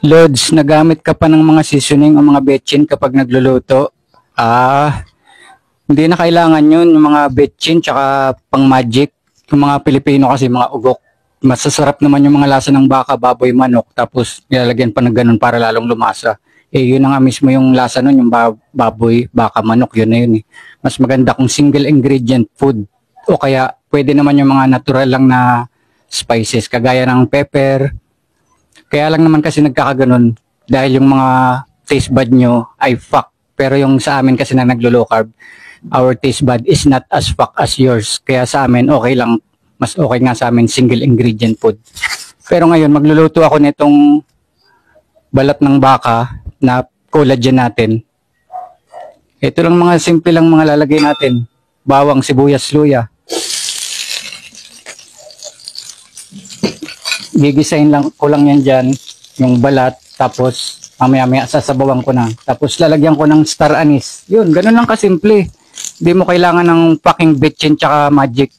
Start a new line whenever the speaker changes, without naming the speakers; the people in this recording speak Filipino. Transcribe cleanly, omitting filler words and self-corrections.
Lods, nagamit ka pa ng mga seasoning o mga betchin kapag nagluluto? Hindi na kailangan yun, yung mga betchin tsaka pang magic. Yung mga Pilipino kasi mga ugok. Masasarap naman yung mga lasa ng baka, baboy, manok, tapos nilalagyan pa ng ganun para lalong lumasa. Yun na nga mismo yung lasa nun, yung baboy, baka, manok, yun na yun eh. Mas maganda kung single ingredient food. O kaya pwede naman yung mga natural lang na spices, kagaya ng pepper. Kaya lang naman kasi nagkakaganon dahil yung mga taste bud nyo ay fuck. Pero yung sa amin kasi na naglo-low carb, our taste bud is not as fuck as yours. Kaya sa amin okay lang, mas okay nga sa amin single ingredient food. Pero ngayon magluluto ako nitong balat ng baka na collagen natin. Ito lang mga simple lang mga lalagay natin. Bawang, sibuyas, luya. Gigisahin lang ko lang yan dyan, yung balat, tapos mamaya-maya sasabawan ko na. Tapos lalagyan ko ng star anise. Yun, ganun lang kasimple. Hindi mo kailangan ng fucking betchin tsaka magic.